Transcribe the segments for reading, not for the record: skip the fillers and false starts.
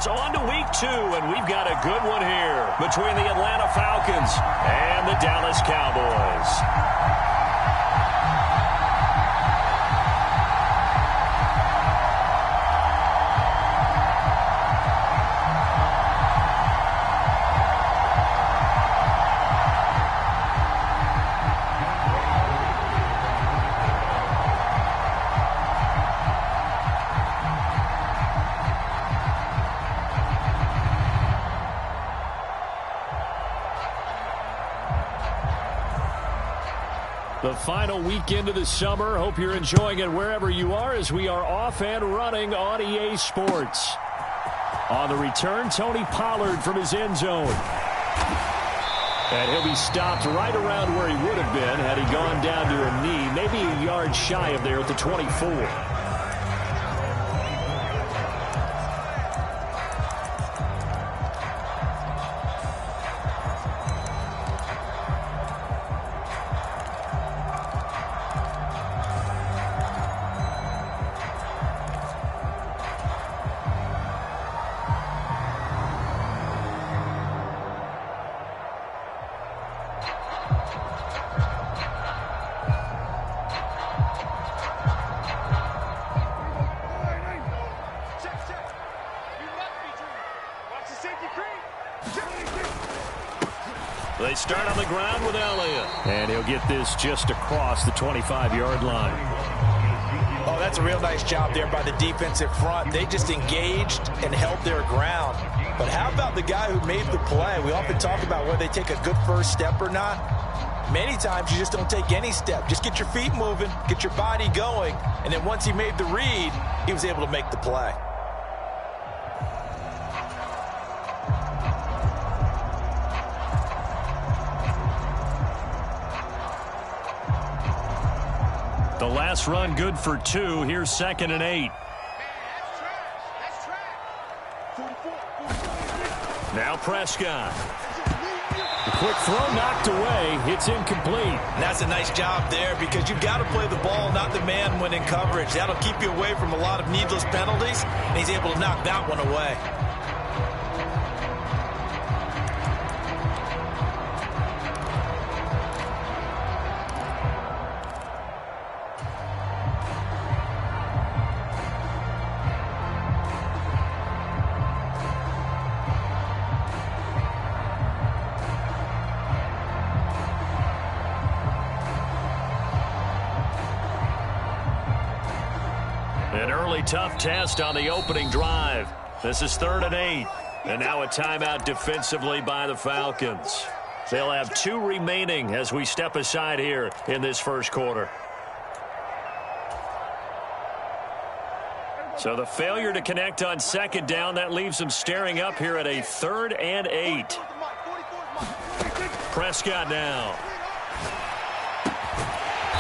It's on to week 2, and we've got a good one here between the Atlanta Falcons and the Dallas Cowboys. The final weekend of the summer. Hope you're enjoying it wherever you are as we are off and running on EA Sports. On the return, Tony Pollard from his end zone. And he'll be stopped right around where he would have been had he gone down to a knee, maybe a yard shy of there at the 24. They start on the ground with Elliott. And he'll get this just across the 25-yard line. Oh, that's a real nice job there by the defensive front. They just engaged and held their ground. But how about the guy who made the play? We often talk about whether they take a good first step or not. Many times you just don't take any step. Just get your feet moving, get your body going, and then once he made the read, he was able to make the play. The last run good for 2. Here's 2nd and 8. Now Prescott. The quick throw knocked away. It's incomplete. And that's a nice job there because you've got to play the ball, not the man when in coverage. That'll keep you away from a lot of needless penalties, and he's able to knock that one away. An early tough test on the opening drive. This is 3rd and 8. And now a timeout defensively by the Falcons. They'll have 2 remaining as we step aside here in this first quarter. So the failure to connect on 2nd down, that leaves them staring up here at a 3rd and 8. Prescott now.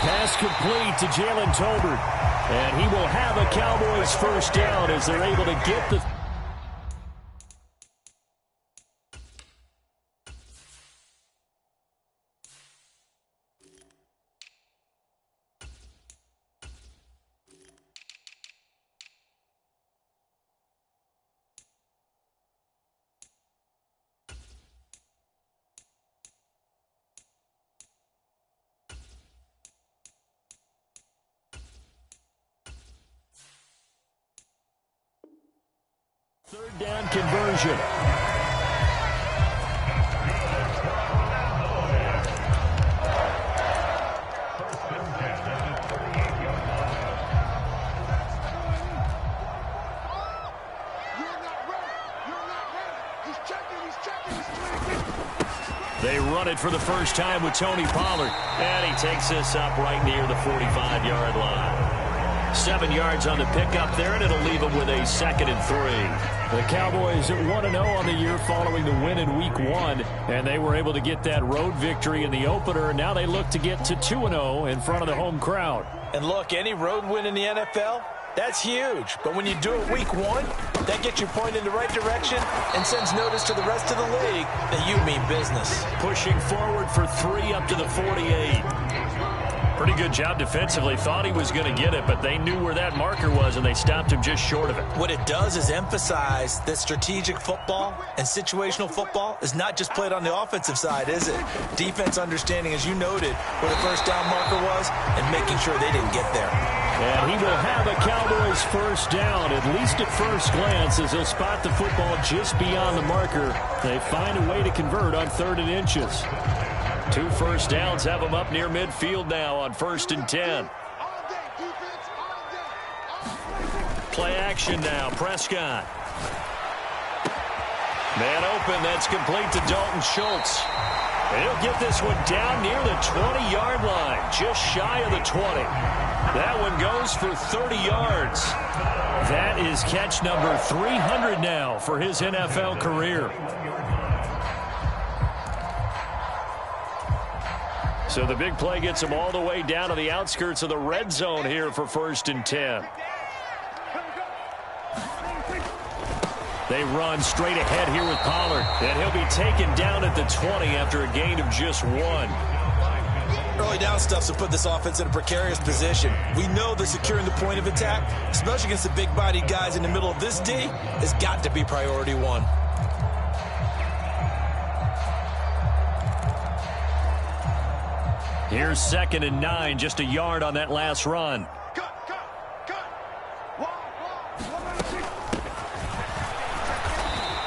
Pass complete to Jalen Tolbert. And he will have a Cowboys first down as they're able to get the... Third down conversion. They run it for the first time with Tony Pollard. And he takes this up right near the 45-yard line. 7 yards on the pickup there, and it'll leave them with a 2nd and 3. The Cowboys at 1-0 on the year following the win in Week 1, and they were able to get that road victory in the opener. Now they look to get to 2-0 in front of the home crowd. And look, any road win in the NFL, that's huge. But when you do it Week 1, that gets you pointed in the right direction and sends notice to the rest of the league that you mean business. Pushing forward for 3 up to the 48. Pretty good job defensively. Thought he was going to get it, but they knew where that marker was, and they stopped him just short of it. What it does is emphasize that strategic football and situational football is not just played on the offensive side, is it? Defense understanding, as you noted, where the first down marker was and making sure they didn't get there. And he will have a Cowboys first down, at least at first glance, as he'll spot the football just beyond the marker. They find a way to convert on 3rd and inches. 2 first downs have them up near midfield now on 1st and 10. Play action now. Prescott. Man open. That's complete to Dalton Schultz. And he'll get this one down near the 20-yard line, just shy of the 20. That one goes for 30 yards. That is catch number 300 now for his NFL career. So the big play gets him all the way down to the outskirts of the red zone here for 1st and 10. They run straight ahead here with Pollard, and he'll be taken down at the 20 after a gain of just 1. Early down stuff to put this offense in a precarious position. We know that securing the point of attack, especially against the big-bodied guys in the middle of this D, has got to be priority 1. Here's 2nd and 9, just a yard on that last run.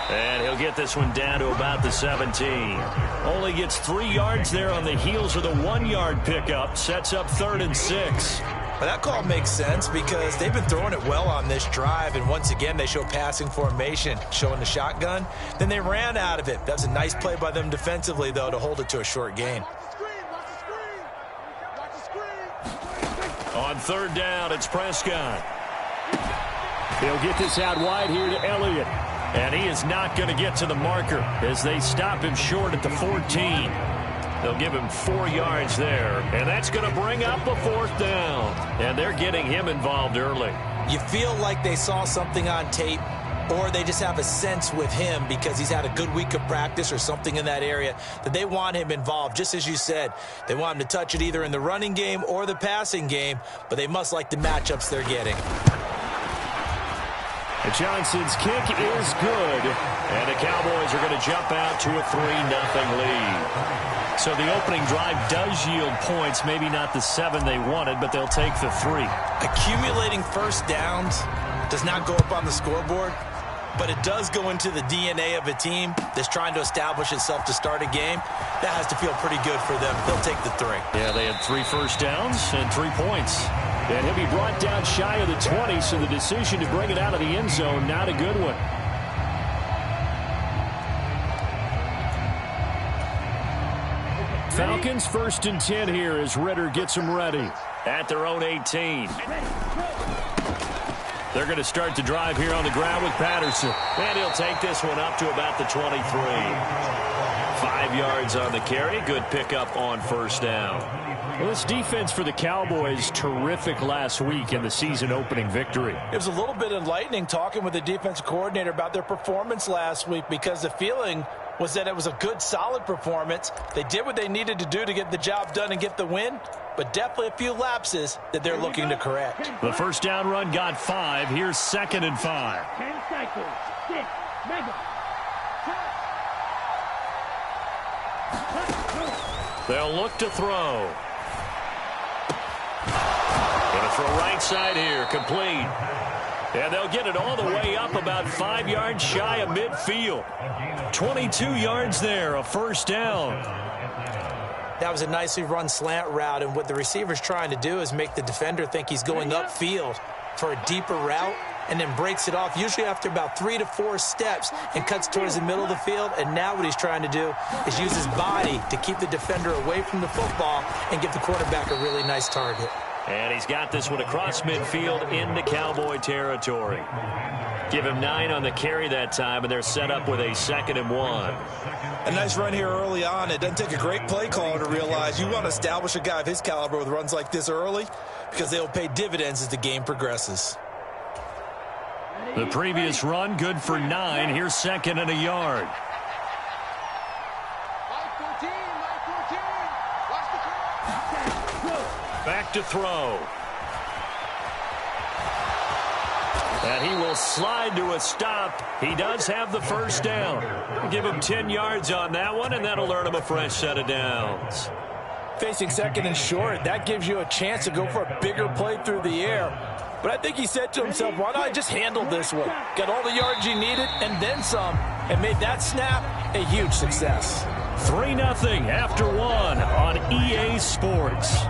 And he'll get this one down to about the 17. Only gets 3 yards there on the heels of the 1-yard pickup. Sets up 3rd and 6. Well, that call makes sense because they've been throwing it well on this drive, and once again they show passing formation, showing the shotgun. Then they ran out of it. That was a nice play by them defensively, though, to hold it to a short gain. On 3rd down, it's Prescott. He'll get this out wide here to Elliott. And he is not going to get to the marker as they stop him short at the 14. They'll give him 4 yards there. And that's going to bring up a 4th down. And they're getting him involved early. You feel like they saw something on tape, or they just have a sense with him because he's had a good week of practice or something in that area that they want him involved. Just as you said, they want him to touch it either in the running game or the passing game, but they must like the matchups they're getting. Johnson's kick is good, and the Cowboys are going to jump out to a 3-0 lead. So the opening drive does yield points, maybe not the 7 they wanted, but they'll take the 3. Accumulating first downs does not go up on the scoreboard, but it does go into the DNA of a team that's trying to establish itself to start a game. That has to feel pretty good for them. They'll take the 3. Yeah, they had 3 first downs and 3 points. And he'll be brought down shy of the 20, so the decision to bring it out of the end zone, not a good one. Falcons 1st and 10 here as Ritter gets them ready at their own 18. They're going to start the drive here on the ground with Patterson. And he'll take this one up to about the 23. 5 yards on the carry. Good pickup on 1st down. Well, this defense for the Cowboys, terrific last week in the season-opening victory. It was a little bit enlightening talking with the defensive coordinator about their performance last week because the feeling was that it was a good, solid performance. They did what they needed to do to get the job done and get the win, but definitely a few lapses that they're looking to correct. The first down run got 5. Here's 2nd and 5. 10 cycles. 6. Mega. They'll look to throw. Going to throw right side here, complete. And they'll get it all the way up about 5 yards shy of midfield. 22 yards there, a first down. That was a nicely run slant route, and what the receiver's trying to do is make the defender think he's going upfield for a deeper route and then breaks it off, usually after about 3 to 4 steps, and cuts towards the middle of the field. And now what he's trying to do is use his body to keep the defender away from the football and give the quarterback a really nice target. And he's got this one across midfield into Cowboy territory. Give him 9 on the carry that time, and they're set up with a 2nd and 1. A nice run here early on. It doesn't take a great play caller to realize you want to establish a guy of his caliber with runs like this early because they'll pay dividends as the game progresses. The previous run good for 9. Here's 2nd and a yard. Back to throw. And he will slide to a stop. He does have the first down. We'll give him 10 yards on that one, and that'll earn him a fresh set of downs. Facing second and short, that gives you a chance to go for a bigger play through the air. But I think he said to himself, why not I just handle this one? Got all the yards he needed and then some, and made that snap a huge success. 3-0 after one on EA Sports.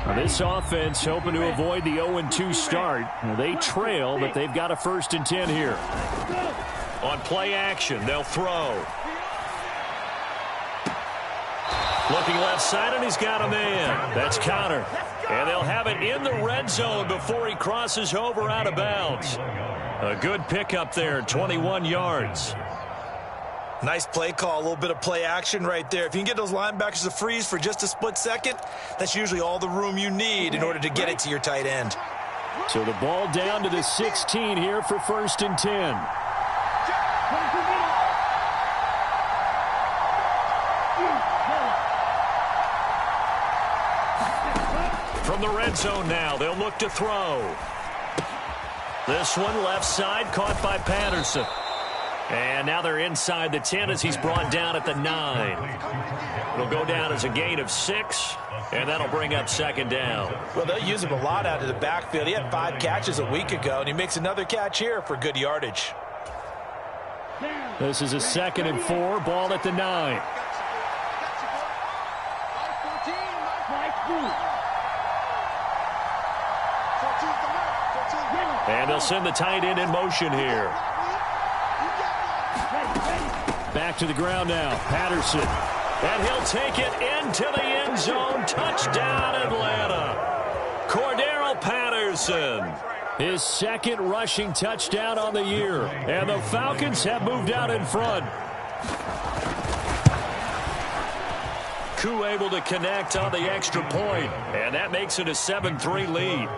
Now this offense hoping to avoid the 0-2 start. They trail, but they've got a 1st and 10 here. On play action, they'll throw. Looking left side, and he's got a man. That's counter. And they'll have it in the red zone before he crosses over out of bounds. A good pickup there, 21 yards. Nice play call, a little bit of play action right there. If you can get those linebackers to freeze for just a split second, that's usually all the room you need in order to get it to your tight end. So the ball down to the 16 here for 1st and 10. From the red zone now, they'll look to throw. This one left side, caught by Patterson. And now they're inside the 10 as he's brought down at the 9. It'll go down as a gain of 6, and that'll bring up 2nd down. Well, they'll use him a lot out of the backfield. He had 5 catches a week ago, and he makes another catch here for good yardage. This is a 2nd and 4, ball at the 9. And they'll send the tight end in motion here. Back to the ground now, Patterson. And he'll take it into the end zone. Touchdown, Atlanta. Cordero Patterson. His 2nd rushing touchdown on the year. And the Falcons have moved out in front. Koo able to connect on the extra point. And that makes it a 7-3 lead.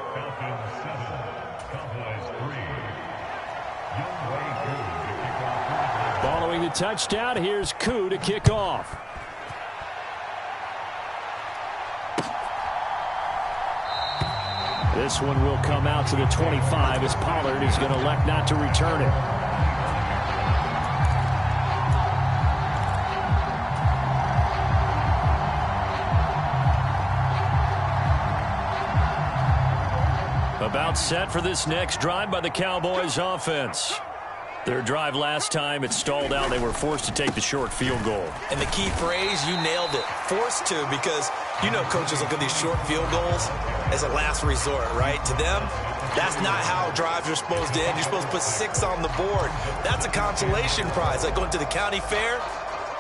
Following the touchdown, here's Koo to kick off. This one will come out to the 25 as Pollard is going to elect not to return it. About set for this next drive by the Cowboys offense. Their drive last time, it stalled out. They were forced to take the short field goal. And the key phrase, you nailed it. Forced to, because you know coaches look at these short field goals as a last resort, right? To them, that's not how drives are supposed to end. You're supposed to put 6 on the board. That's a consolation prize. Like going to the county fair,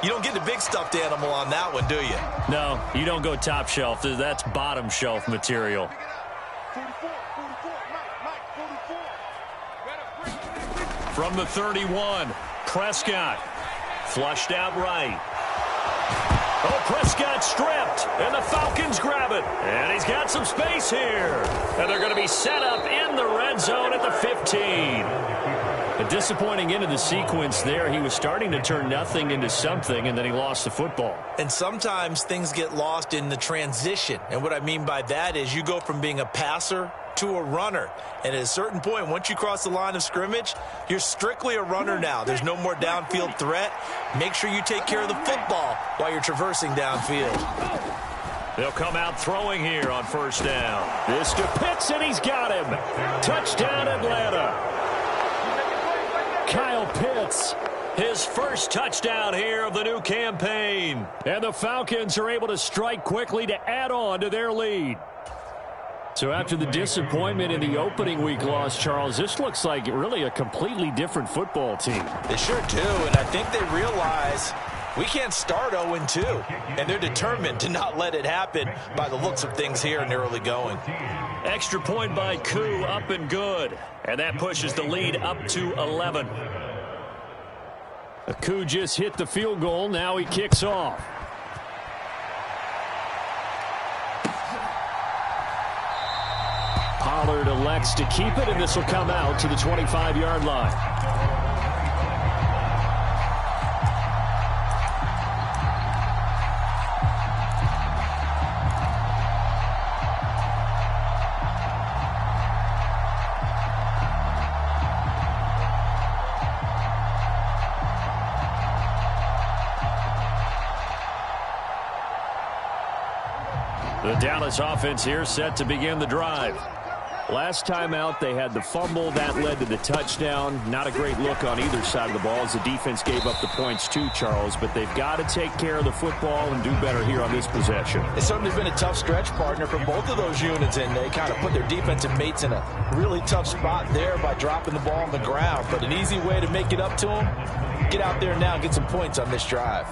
you don't get the big stuffed animal on that one, do you? No, you don't go top shelf. That's bottom shelf material. From the 31, Prescott flushed out right. Oh, Prescott stripped, and the Falcons grab it. And he's got some space here. And they're going to be set up in the red zone at the 15. A disappointing end of the sequence there. He was starting to turn nothing into something, and then he lost the football. And sometimes things get lost in the transition. And what I mean by that is you go from being a passer to a runner. And at a certain point, once you cross the line of scrimmage, you're strictly a runner now. There's no more downfield threat. Make sure you take care of the football while you're traversing downfield. They'll come out throwing here on 1st down. This to Pitts, and he's got him. Touchdown, Atlanta. Kyle Pitts, his first touchdown here of the new campaign. And the Falcons are able to strike quickly to add on to their lead. So after the disappointment in the opening week loss, Charles, this looks like really a completely different football team. They sure do, and I think they realize we can't start 0-2, and they're determined to not let it happen by the looks of things here in the early going. Extra point by Koo, up and good. And that pushes the lead up to 11. Koo just hit the field goal. Now he kicks off. Pollard elects to keep it, and this will come out to the 25-yard line. The Dallas offense here set to begin the drive. Last time out, they had the fumble. That led to the touchdown. Not a great look on either side of the ball as the defense gave up the points too, Charles. But they've got to take care of the football and do better here on this possession. It's certainly been a tough stretch, partner, for both of those units, and they kind of put their defensive mates in a really tough spot there by dropping the ball on the ground. But an easy way to make it up to them, get out there now and get some points on this drive.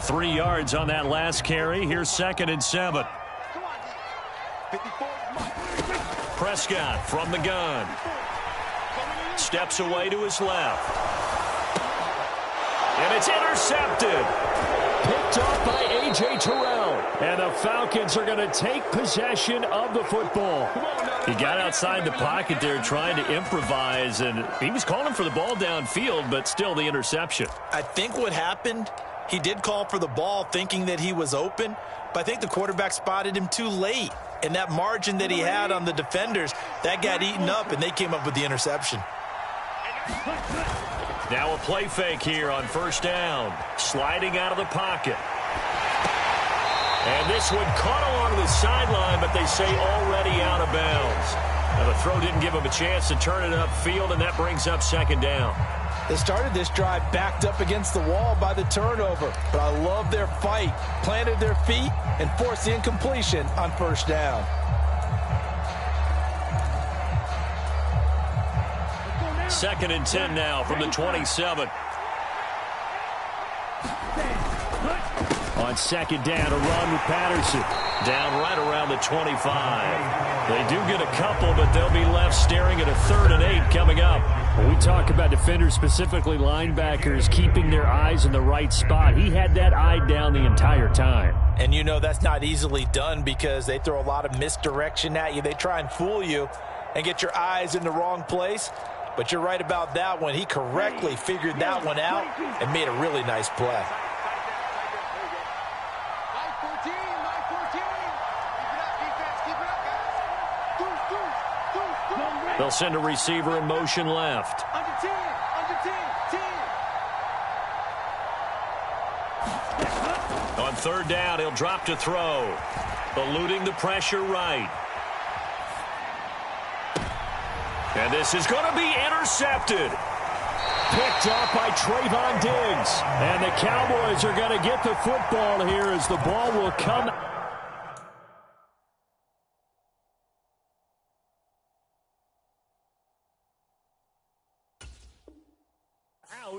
Three yards on that last carry. Here's 2nd and 7. Prescott from the gun. Steps away to his left. And it's intercepted. Picked off by A.J. Terrell. And the Falcons are going to take possession of the football. He got outside the pocket there trying to improvise, and he was calling for the ball downfield, but still the interception. I think what happened, he did call for the ball thinking that he was open, but I think the quarterback spotted him too late. And that margin that he had on the defenders, that got eaten up, and they came up with the interception. Now a play fake here on 1st down. Sliding out of the pocket. And this one caught along the sideline, but they say already out of bounds. Now the throw didn't give him a chance to turn it upfield, and that brings up 2nd down. They started this drive backed up against the wall by the turnover, but I love their fight. Planted their feet and forced the incompletion on 1st down. Second and 10 now from the 27. On 2nd down, a run with Patterson. Down right around the 25. They do get a couple, but they'll be left staring at a 3rd and 8 coming up. When we talk about defenders, specifically linebackers, keeping their eyes in the right spot, he had that eye down the entire time. And you know that's not easily done because they throw a lot of misdirection at you. They try and fool you and get your eyes in the wrong place. But you're right about that one. He correctly figured that one out and made a really nice play. They'll send a receiver in motion left. On 3rd down, he'll drop to throw. Eluding the pressure right. And this is going to be intercepted. Picked off by Trayvon Diggs. And the Cowboys are going to get the football here as the ball will come out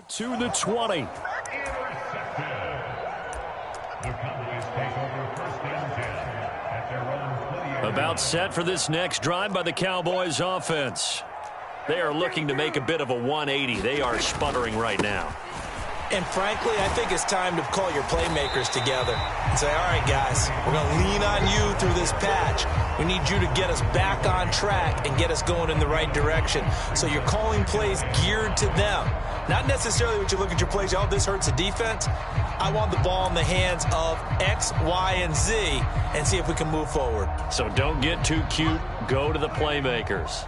to the 20. About set for this next drive by the Cowboys offense. They are looking to make a bit of a 180. They are sputtering right now. And frankly, I think it's time to call your playmakers together and say, all right, guys, we're going to lean on you through this patch. We need you to get us back on track and get us going in the right direction. So you're calling plays geared to them. Not necessarily when you look at your plays, oh, this hurts the defense. I want the ball in the hands of X, Y, and Z and see if we can move forward. So don't get too cute. Go to the playmakers.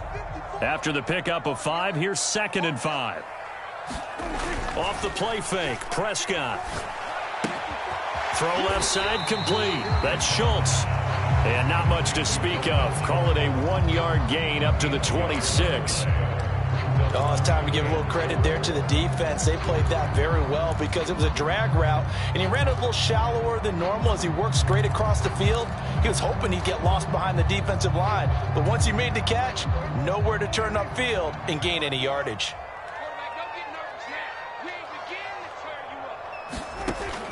After the pickup of 5, here's 2nd and 5. Off the play fake, Prescott. Throw left side complete. That's Schultz. And not much to speak of. Call it a 1-yard gain up to the 26. Oh, it's time to give a little credit there to the defense. They played that very well because it was a drag route, and he ran a little shallower than normal as he worked straight across the field. He was hoping he'd get lost behind the defensive line, but once he made the catch, nowhere to turn upfield and gain any yardage.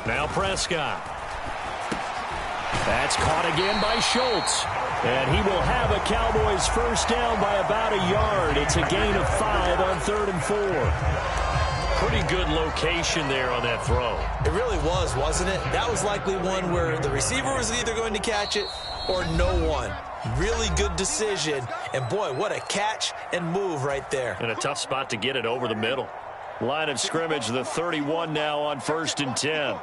Now Prescott. That's caught again by Schultz. And he will have a Cowboys first down by about a yard. It's a gain of 5 on 3rd and 4. Pretty good location there on that throw. It really was, wasn't it? That was likely one where the receiver was either going to catch it or no one. Really good decision. And boy, what a catch and move right there. And a tough spot to get it over the middle. Line of scrimmage, the 31 now on 1st and 10.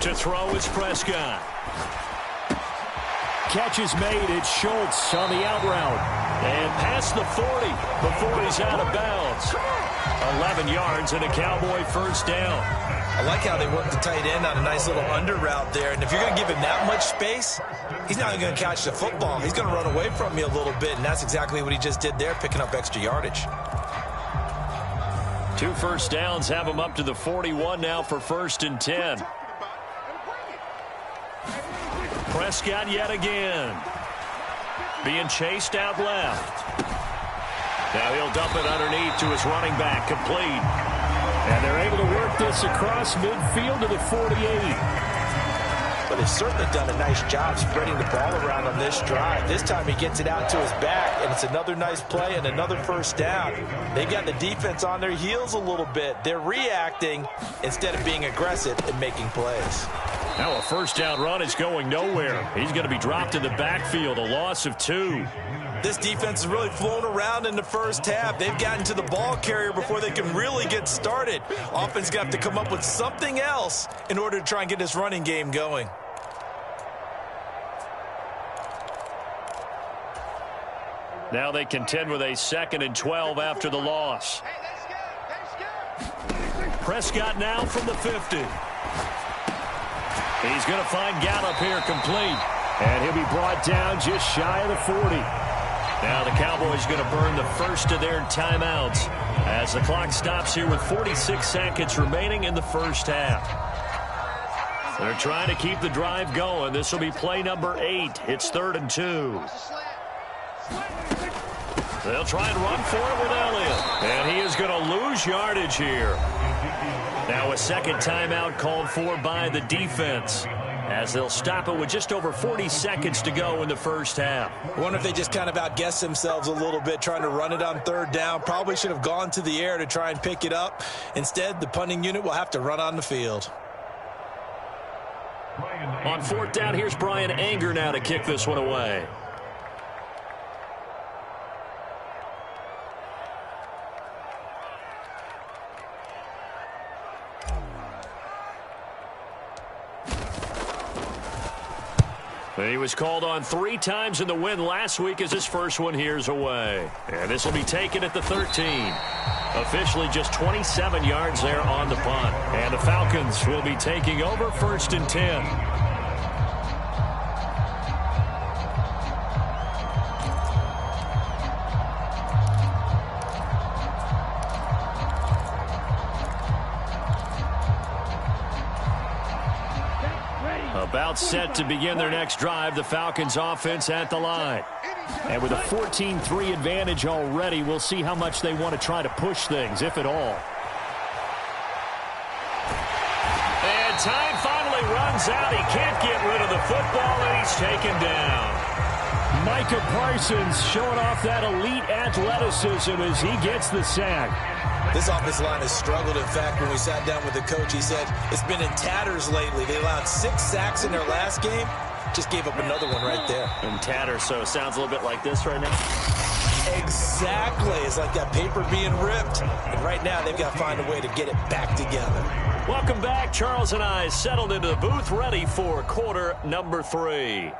To throw is Prescott. catch is made. It's Schultz on the out route. And past the 40 before he's out of bounds. 11 yards and a Cowboy first down. I like how they work the tight end on a nice little under route there. And if you're going to give him that much space, he's not even going to catch the football. He's going to run away from you a little bit, and that's exactly what he just did there, picking up extra yardage. 2 first downs have him up to the 41 now for 1st and 10. Prescott yet again. Being chased out left. Now he'll dump it underneath to his running back, complete. And they're able to work this across midfield to the 48. But they've certainly done a nice job spreading the ball around on this drive. This time he gets it out to his back, and it's another nice play and another first down. They've got the defense on their heels a little bit. They're reacting instead of being aggressive and making plays. Now a first down run is going nowhere. He's going to be dropped in the backfield, a loss of 2. This defense has really flown around in the first half. They've gotten to the ball carrier before they can really get started. Offense got to come up with something else in order to try and get this running game going. Now they contend with a 2nd and 12 after the loss. Prescott now from the 50. He's going to find Gallup here, complete. And he'll be brought down just shy of the 40. Now the Cowboys going to burn the first of their timeouts as the clock stops here with 46 seconds remaining in the first half. They're trying to keep the drive going. This will be play number 8. It's 3rd and 2. They'll try and run for it with Elliott. And he is going to lose yardage here. Now a second timeout called for by the defense, as they'll stop it with just over 40 seconds to go in the first half. I wonder if they just kind of outguessed themselves a little bit trying to run it on 3rd down. Probably should have gone to the air to try and pick it up. Instead, the punting unit will have to run on the field. On 4th down, here's Brian Anger now to kick this one away. He was called on 3 times in the win last week as his first one here's away. And this will be taken at the 13. Officially just 27 yards there on the punt. And the Falcons will be taking over 1st and 10. About set to begin their next drive, the Falcons offense at the line. And with a 14-3 advantage already, we'll see how much they want to try to push things, if at all. And time finally runs out. He can't get rid of the football, and he's taken down. Micah Parsons showing off that elite athleticism as he gets the sack. This offensive line has struggled. In fact, when we sat down with the coach, he said it's been in tatters lately. They allowed 6 sacks in their last game. Just gave up another one right there. In tatters, so it sounds a little bit like this right now. Exactly. It's like that paper being ripped. And right now, they've got to find a way to get it back together. Welcome back. Charles and I settled into the booth, ready for quarter number 3.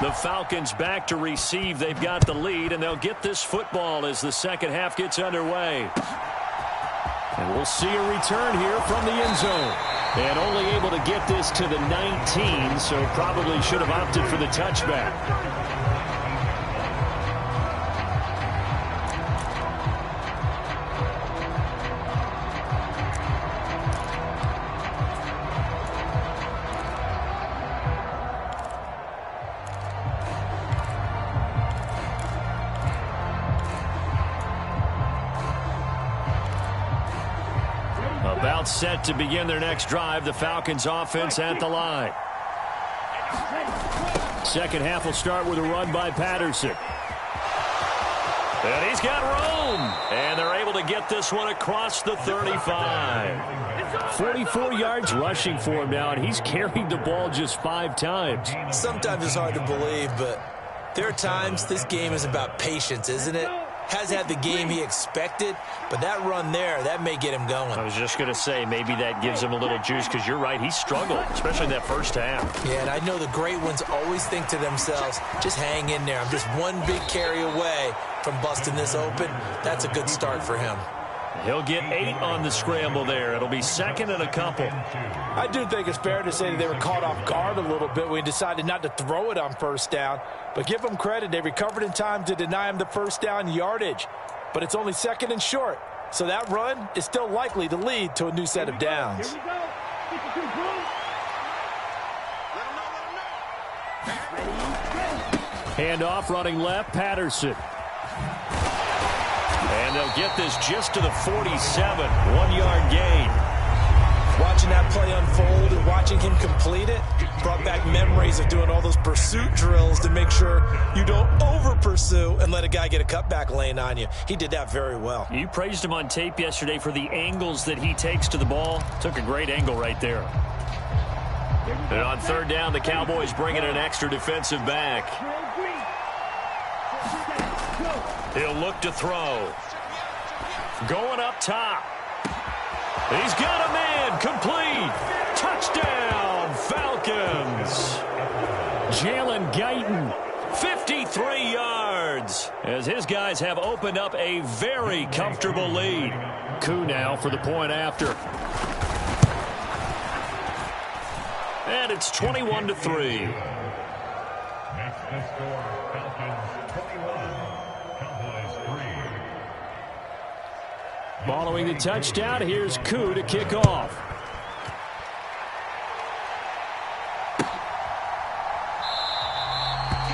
The Falcons back to receive. They've got the lead, and they'll get this football as the second half gets underway. And we'll see a return here from the end zone. And only able to get this to the 19, so probably should have opted for the touchback. About set to begin their next drive, the Falcons offense at the line. Second half will start with a run by Patterson. And he's got room. And they're able to get this one across the 35. 44 yards rushing for him now, and he's carried the ball just 5 times. Sometimes it's hard to believe, but There are times this game is about patience, isn't it? Has had the game he expected, but that run there, that may get him going. I was just going to say, maybe that gives him a little juice, because you're right, he struggled, especially in that first half. Yeah, and I know the great ones always think to themselves, just hang in there. I'm just one big carry away from busting this open. That's a good start for him. He'll get 8 on the scramble there. It'll be second and a couple. I do think it's fair to say that they were caught off guard a little bit when he decided not to throw it on first down. But give them credit. They recovered in time to deny him the first down yardage. But it's only second and short. So that run is still likely to lead to a new set of downs. Here we go. 52 Blue. Handoff running left, Patterson. And they'll get this just to the 47, 1-yard gain. Watching that play unfold and watching him complete it brought back memories of doing all those pursuit drills to make sure you don't over-pursue and let a guy get a cutback lane on you. He did that very well. You praised him on tape yesterday for the angles that he takes to the ball. Took a great angle right there. And on third down, the Cowboys bring in an extra defensive back. He'll look to throw. Going up top. He's got a man. Complete. Touchdown, Falcons. Jalen Guyton, 53 yards, as his guys have opened up a very comfortable lead. Koo now for the point after. And it's 21-3. Following the touchdown, here's Koo to kick off.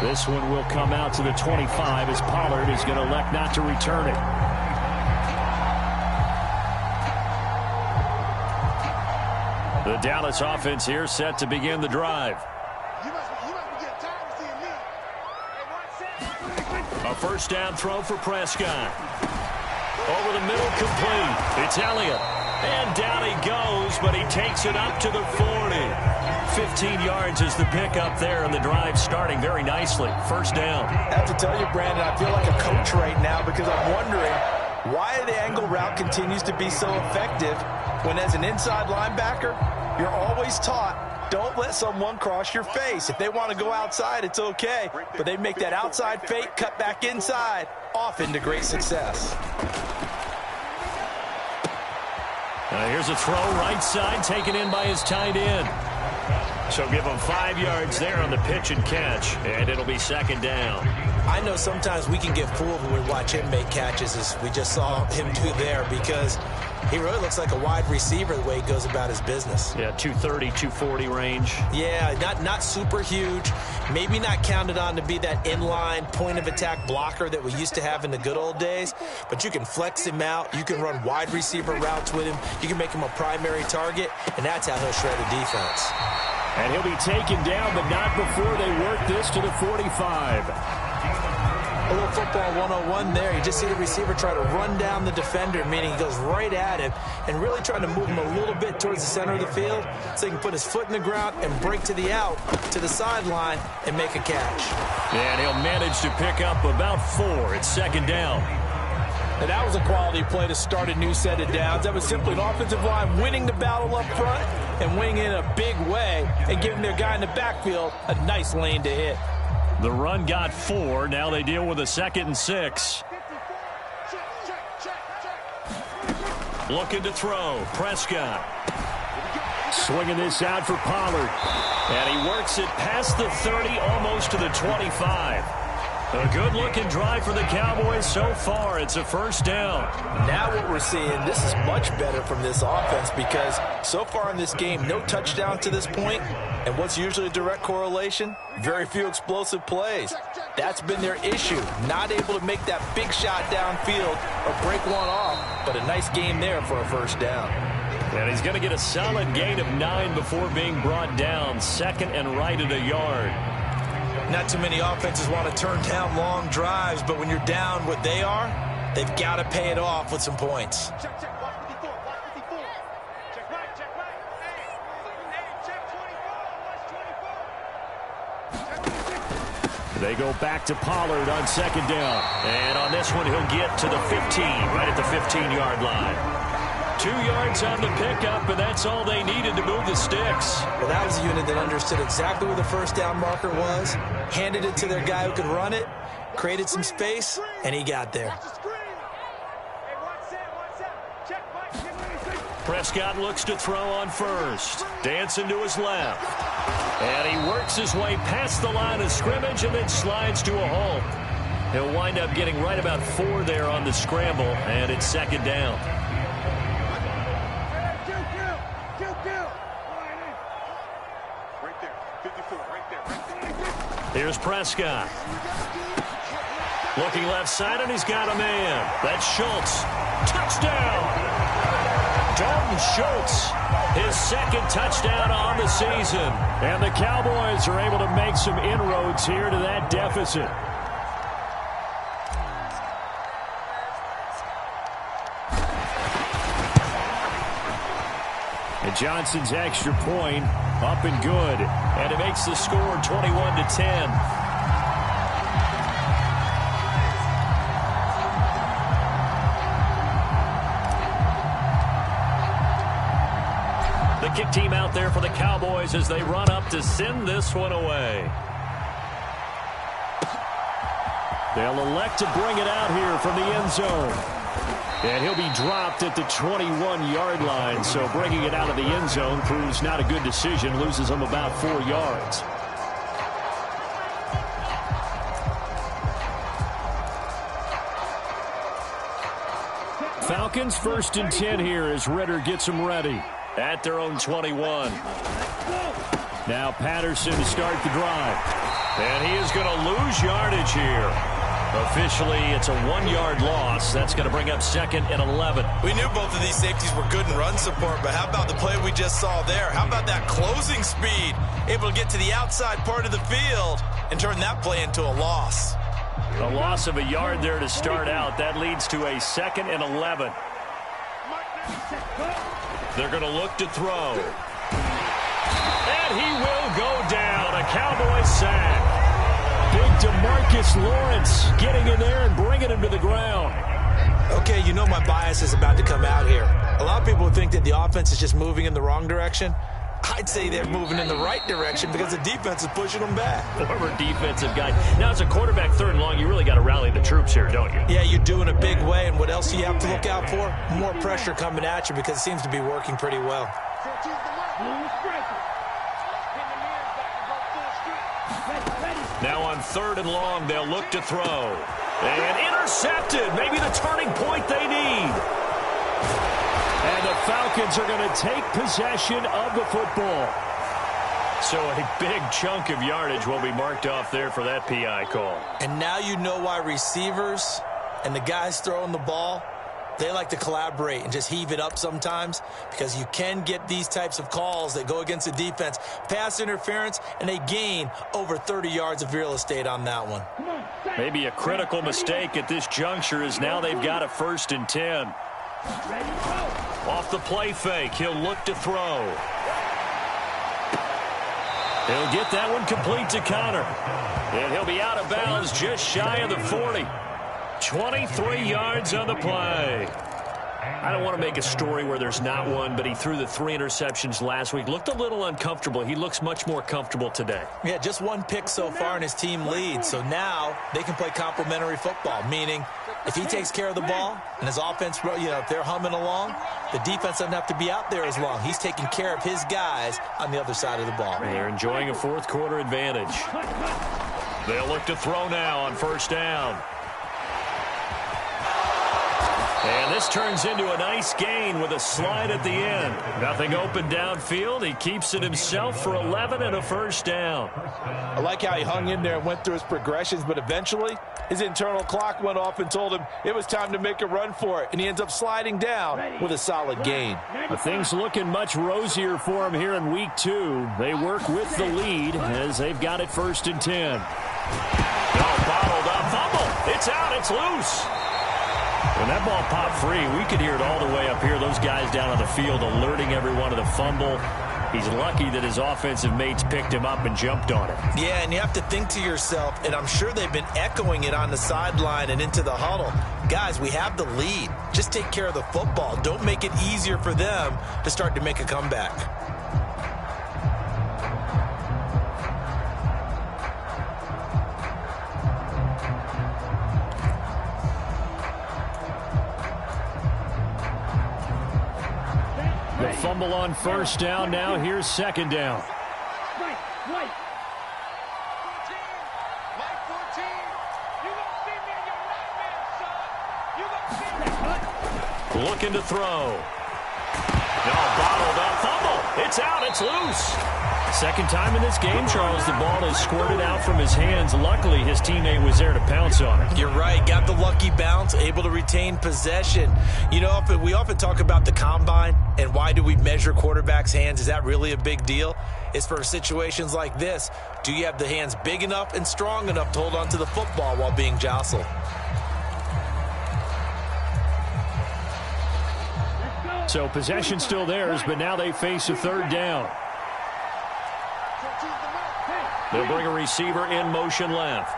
This one will come out to the 25 as Pollard is going to elect not to return it. The Dallas offense here set to begin the drive. A first down throw for Prescott. Over the middle, complete. It's Elliott. And down he goes, but he takes it up to the 40. 15 yards is the pickup there, and the drive starting very nicely. First down. I have to tell you, Brandon, I feel like a coach right now because I'm wondering why the angle route continues to be so effective when as an inside linebacker, you're always taught, don't let someone cross your face. If they want to go outside, it's okay. But they make that outside fake, cut back inside, often to great success. Here's a throw right side, taken in by his tight end. So give him 5 yards there on the pitch and catch, and it'll be second down. I know sometimes we can get fooled when we watch him make catches, as we just saw him do there, because he really looks like a wide receiver the way he goes about his business. Yeah, 230, 240 range. Yeah, not super huge. Maybe not counted on to be that inline point-of-attack blocker that we used to have in the good old days. But you can flex him out. You can run wide receiver routes with him. You can make him a primary target, and that's how he'll shred a defense. And he'll be taken down, but not before they work this to the 45. A little football 101 there. You just see the receiver try to run down the defender, meaning he goes right at him and really trying to move him a little bit towards the center of the field so he can put his foot in the ground and break to the out, to the sideline, and make a catch. And he'll manage to pick up about 4. It's second down. And that was a quality play to start a new set of downs. That was simply an offensive line winning the battle up front and winning it in a big way and giving their guy in the backfield a nice lane to hit. The run got 4. Now they deal with a 2nd and 6. Looking to throw. Prescott. Swinging this out for Pollard. And he works it past the 30, almost to the 25. A good-looking drive for the Cowboys so far. It's a first down. Now what we're seeing, this is much better from this offense because so far in this game, no touchdown to this point. And what's usually a direct correlation? Very few explosive plays. That's been their issue. Not able to make that big shot downfield or break one off. But a nice game there for a first down. And he's going to get a solid gain of 9 before being brought down. Second and right at a yard. Not too many offenses want to turn down long drives, but when you're down what they are, they've got to pay it off with some points. They go back to Pollard on second down. And on this one, he'll get to the 15, right at the 15-yard line. 2 yards on the pickup, and that's all they needed to move the sticks. Well, that was a unit that understood exactly where the first down marker was, handed it to their guy who could run it, created some space, and he got there. Prescott looks to throw on first. Dancing to his left. And he works his way past the line of scrimmage and then slides to a halt. He'll wind up getting right about 4 there on the scramble, and it's second down. Here's Prescott. Looking left side, and he's got a man. That's Schultz. Touchdown! Dalton Schultz, his second touchdown on the season. And the Cowboys are able to make some inroads here to that deficit. And Johnson's extra point up and good. And it makes the score 21-10. The kick team out there for the Cowboys as they run up to send this one away. They'll elect to bring it out here from the end zone. And he'll be dropped at the 21-yard line, so bringing it out of the end zone proves not a good decision, loses him about 4 yards. Falcons 1st and 10 here as Ritter gets them ready at their own 21. Now Patterson to start the drive. And he is going to lose yardage here. Officially, it's a 1-yard loss. That's going to bring up 2nd and 11. We knew both of these safeties were good in run support, but how about the play we just saw there? How about that closing speed? Able to get to the outside part of the field and turn that play into a loss. A loss of a yard there to start out. That leads to a 2nd and 11. They're going to look to throw. And he will go down. A Cowboys sack. Big DeMarcus Lawrence getting in there and bringing him to the ground. Okay, you know my bias is about to come out here. A lot of people think that the offense is just moving in the wrong direction. I'd say they're moving in the right direction because the defense is pushing them back. Former defensive guy. Now, as a quarterback 3rd and long, you really got to rally the troops here, don't you? Yeah, you do in a big way. And what else do you have to look out for? More pressure coming at you because it seems to be working pretty well. Now on 3rd and long, they'll look to throw. And intercepted. Maybe the turning point they need. And the Falcons are going to take possession of the football. So a big chunk of yardage will be marked off there for that PI call. And now you know why receivers and the guys throwing the ball, they like to collaborate and just heave it up sometimes because you can get these types of calls that go against the defense, pass interference, and they gain over 30 yards of real estate on that one. Maybe a critical mistake at this juncture is now they've got a 1st and 10. Off the play fake, he'll look to throw. He'll get that one complete to Connor. And he'll be out of bounds just shy of the 40. 23 yards on the play. I don't want to make a story where there's not one, but he threw the 3 interceptions last week. Looked a little uncomfortable. He looks much more comfortable today. Yeah, just 1 pick so far and his team leads. So now they can play complementary football, meaning if he takes care of the ball and his offense, if they're humming along, the defense doesn't have to be out there as long. He's taking care of his guys on the other side of the ball. They're enjoying a 4th quarter advantage. They'll look to throw now on 1st down. And this turns into a nice gain with a slide at the end. Nothing open downfield. He keeps it himself for 11 and a 1st down. I like how he hung in there and went through his progressions, but eventually his internal clock went off and told him it was time to make a run for it, and he ends up sliding down with a solid gain. But things looking much rosier for him here in week 2. They work with the lead as they've got it 1st and 10. Bottled up, fumble. It's out. It's loose. When that ball popped free, we could hear it all the way up here. Those guys down on the field alerting everyone of the fumble. He's lucky that his offensive mates picked him up and jumped on it. Yeah, and you have to think to yourself, and I'm sure they've been echoing it on the sideline and into the huddle. Guys, we have the lead. Just take care of the football. Don't make it easier for them to start to make a comeback. The fumble on first down. Now here's second down. Right. Mike 14. You gonna see me in your nightmares, son. You gonna see me. Looking to throw. No, bottled up. Fumble. It's out. It's loose. Second time in this game, Charles, the ball is squirted out from his hands. Luckily, his teammate was there to pounce on it. You're right. Got the lucky bounce, able to retain possession. You know, we often talk about the combine and why do we measure quarterbacks' hands. Is that really a big deal? It's for situations like this. Do you have the hands big enough and strong enough to hold on to the football while being jostled? So possession still theirs, but now they face a third down. They'll bring a receiver in motion left.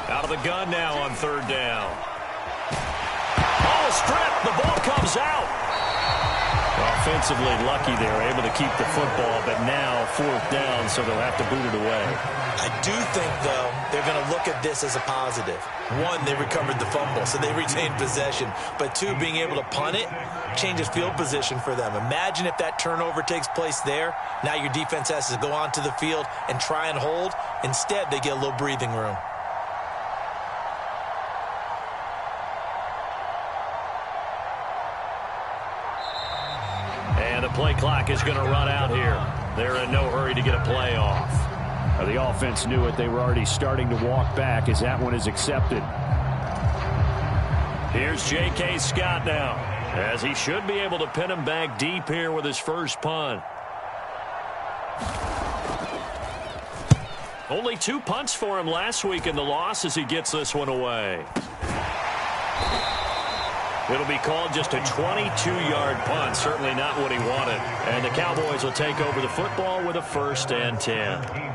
Out of the gun now on third down. Ball stripped. The ball comes out. Offensively lucky they were able to keep the football, but now fourth down, so they'll have to boot it away. I do think, though, they're going to look at this as a positive. One, they recovered the fumble, so they retained possession. But two, being able to punt it changes field position for them. Imagine if that turnover takes place there. Now your defense has to go onto the field and try and hold. Instead, they get a little breathing room. And the play clock is going to run out here. They're in no hurry to get a play off. The offense knew it. They were already starting to walk back as that one is accepted. Here's J.K. Scott now, as he should be able to pin him back deep here with his first punt. Only 2 punts for him last week in the loss as he gets this one away. It'll be called just a 22-yard punt. Certainly not what he wanted. And the Cowboys will take over the football with a 1st and 10.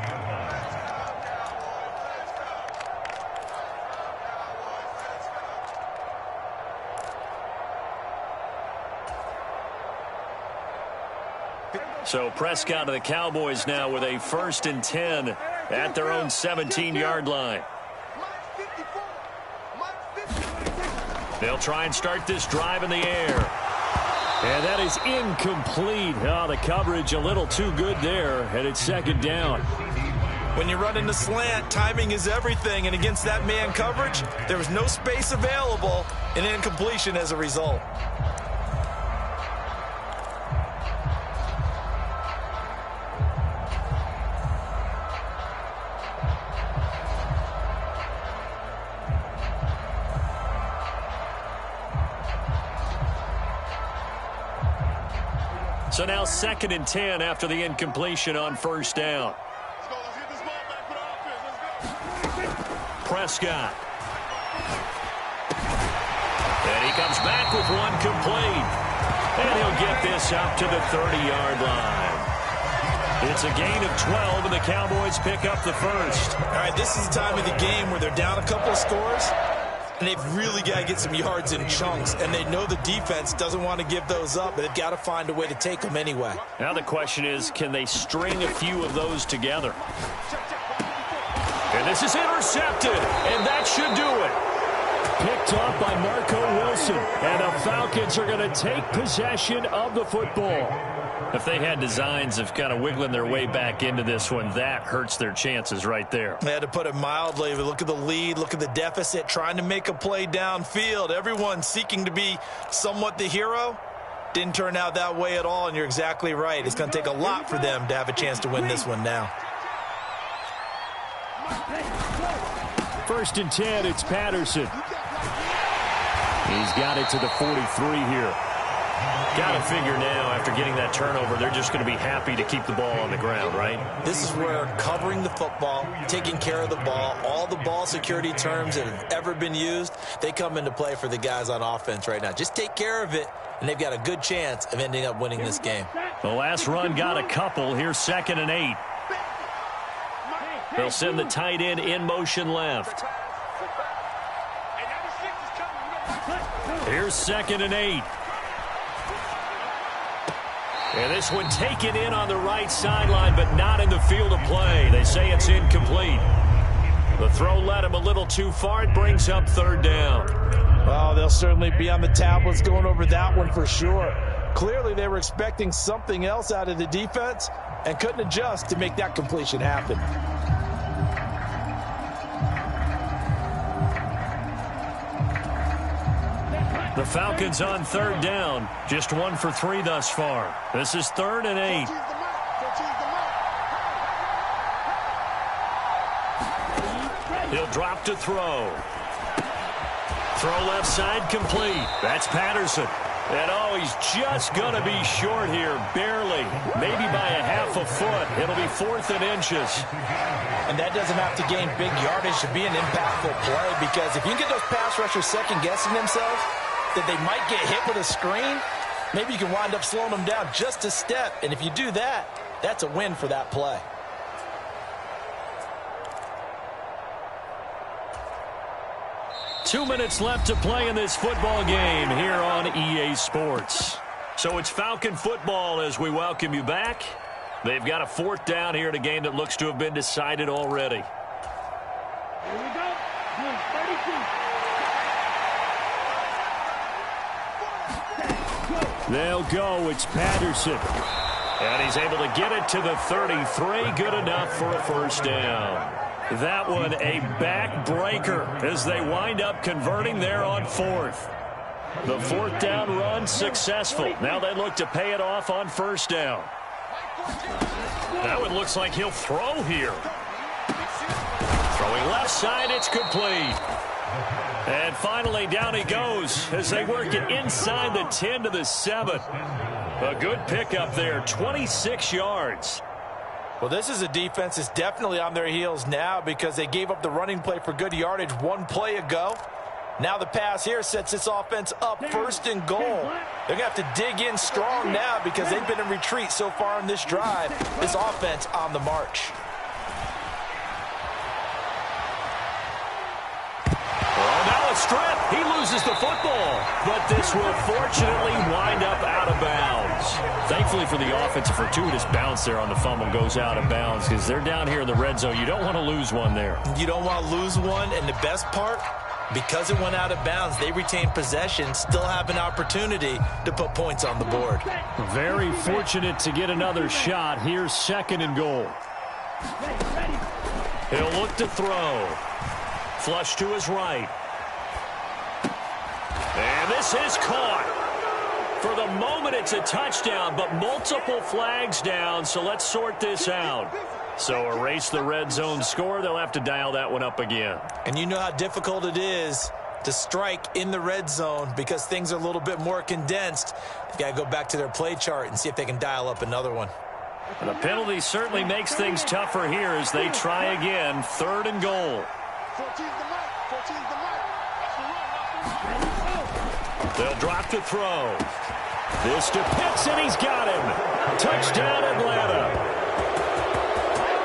So Prescott of the Cowboys now with a 1st and 10 at their own 17-yard line. They'll try and start this drive in the air. And that is incomplete. Oh, the coverage a little too good there, and it's second down. When you run in the slant, timing is everything, and against that man coverage, there was no space available, and incompletion as a result. So now 2nd and 10 after the incompletion on 1st down. Prescott. And he comes back with one complete. And he'll get this up to the 30-yard line. It's a gain of 12, and the Cowboys pick up the first. All right, this is the time of the game where they're down a couple of scores, and they've really got to get some yards in chunks, and they know the defense doesn't want to give those up, but they've got to find a way to take them anyway. Now the question is, can they string a few of those together? And this is intercepted, and that should do it. Picked up by Marco Wilson, and the Falcons are going to take possession of the football. If they had designs of kind of wiggling their way back into this one, that hurts their chances right there. They had to put it mildly. Look at the lead, look at the deficit, trying to make a play downfield. Everyone seeking to be somewhat the hero. Didn't turn out that way at all, and you're exactly right. It's going to take a lot for them to have a chance to win this one now. 1st and 10, it's Patterson. He's got it to the 43 here. Got to figure now, after getting that turnover, they're just going to be happy to keep the ball on the ground, right? This is where covering the football, taking care of the ball, all the ball security terms that have ever been used, they come into play for the guys on offense right now. Just take care of it, and they've got a good chance of ending up winning this game. The last run got a couple. Here's 2nd and 8. They'll send the tight end in motion left. Here's 2nd and 8. And this one taken in on the right sideline, but not in the field of play. They say it's incomplete. The throw led him a little too far. It brings up 3rd down. Well, they'll certainly be on the tablets going over that one for sure. Clearly, they were expecting something else out of the defense and couldn't adjust to make that completion happen. The Falcons on 3rd down. Just 1 for 3 thus far. This is 3rd and 8. He'll drop to throw. Throw left side complete. That's Patterson. And oh, he's just going to be short here, barely. Maybe by a half a foot. It'll be 4th and inches. And that doesn't have to gain big yardage to be an impactful play, because if you can get those pass rushers second-guessing themselves, that they might get hit with a screen, maybe you can wind up slowing them down just a step. And if you do that, that's a win for that play. Two minutes left to play in this football game here on EA Sports. So it's Falcon football as we welcome you back. They've got a 4th down here in a game that looks to have been decided already. Here we go. 32. They'll go. It's Patterson. And he's able to get it to the 33. Good enough for a 1st down. That one a backbreaker as they wind up converting there on 4th. The 4th down run successful. Now they look to pay it off on 1st down. That one looks like he'll throw here. Throwing left side, it's complete. And finally down he goes as they work it inside the 10 to the 7. A good pickup there, 26 yards. Well, this is a defense that's definitely on their heels now, because they gave up the running play for good yardage 1 play ago. Now the pass here sets this offense up 1st and goal. They're going to have to dig in strong now because they've been in retreat so far in this drive. This offense on the march. Oh, now a strip. He loses the football, but this will fortunately wind up out of bounds. Thankfully for the offense, a fortuitous bounce there on the fumble goes out of bounds because they're down here in the red zone. You don't want to lose one there. You don't want to lose one, and the best part, because it went out of bounds, they retain possession, still have an opportunity to put points on the board. Very fortunate to get another shot. Here's 2nd and goal. He'll look to throw. Flush to his right. And this is caught. For the moment, it's a touchdown, but multiple flags down, so let's sort this out. So erase the red zone score. They'll have to dial that one up again. And you know how difficult it is to strike in the red zone because things are a little bit more condensed. They've got to go back to their play chart and see if they can dial up another one. And the penalty certainly makes things tougher here as they try again. 3rd and goal. 14's the mark. 14's the mark. They'll drop to throw. This to Pitts, and he's got him. Touchdown, Atlanta.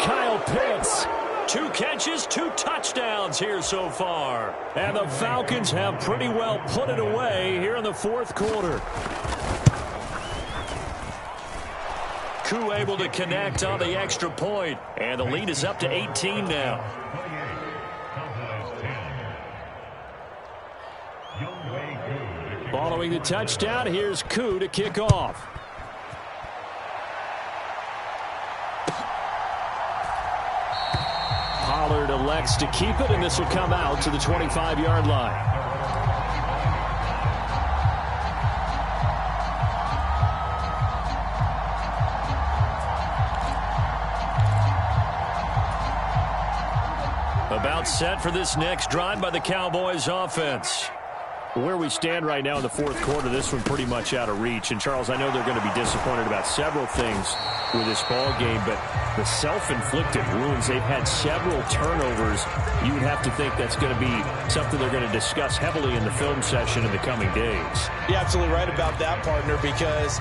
Kyle Pitts, 2 catches, 2 touchdowns here so far. And the Falcons have pretty well put it away here in the 4th quarter. Koo able to connect on the extra point, and the lead is up to 18 now. Following the touchdown, here's Koo to kick off. Pollard elects to keep it, and this will come out to the 25-yard line. About set for this next drive by the Cowboys offense. Where we stand right now in the fourth quarter, this one pretty much out of reach. And, Charles, I know they're going to be disappointed about several things with this ball game, but the self-inflicted wounds, they've had several turnovers. You would have to think that's going to be something they're going to discuss heavily in the film session in the coming days. You're absolutely right about that, partner, because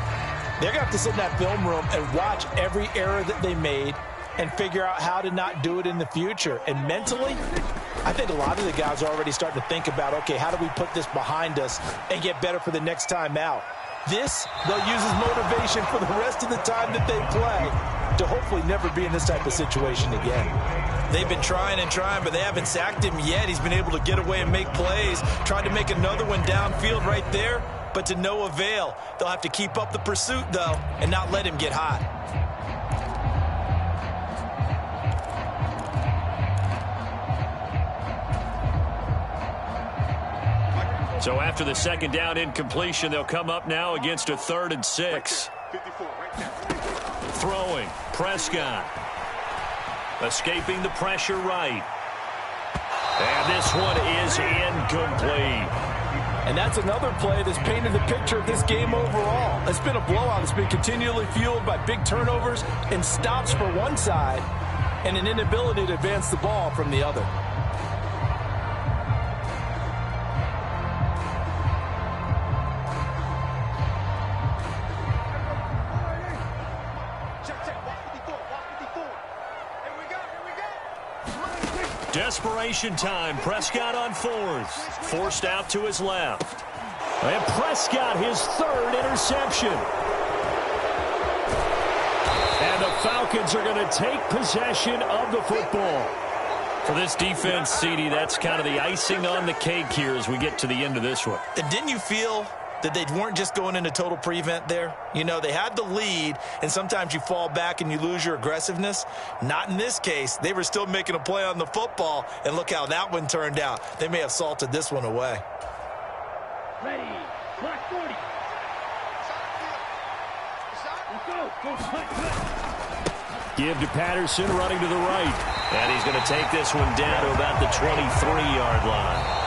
they're going to have to sit in that film room and watch every error that they made and figure out how to not do it in the future. And mentally, I think a lot of the guys are already starting to think about, okay, how do we put this behind us and get better for the next time out? This, they'll use as motivation for the rest of the time that they play to hopefully never be in this type of situation again. They've been trying and trying, but they haven't sacked him yet. He's been able to get away and make plays. Tried to make another one downfield right there, but to no avail. They'll have to keep up the pursuit, though, and not let him get hot. So after the second down incompletion, they'll come up now against a 3rd and 6. Throwing, Prescott. Escaping the pressure right. And this one is incomplete. And that's another play that's painted the picture of this game overall. It's been a blowout. It's been continually fueled by big turnovers and stops for one side and an inability to advance the ball from the other. Desperation time. Prescott on 4th. Forced out to his left. And Prescott, his 3rd interception. And the Falcons are going to take possession of the football. For this defense, CD, that's kind of the icing on the cake here as we get to the end of this one. And didn't you feel that they weren't just going into total prevent there? You know, they had the lead, and sometimes you fall back and you lose your aggressiveness. Not in this case. They were still making a play on the football, and look how that one turned out. They may have salted this one away. Ready. Clock 40. Let's go. Give to Patterson running to the right. And he's going to take this one down to about the 23-yard line.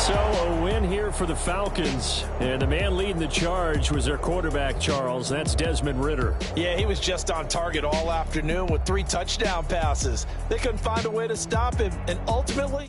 So a win here for the Falcons, and the man leading the charge was their quarterback, Charles. That's Desmond Ridder. Yeah, he was just on target all afternoon with 3 touchdown passes. They couldn't find a way to stop him, and ultimately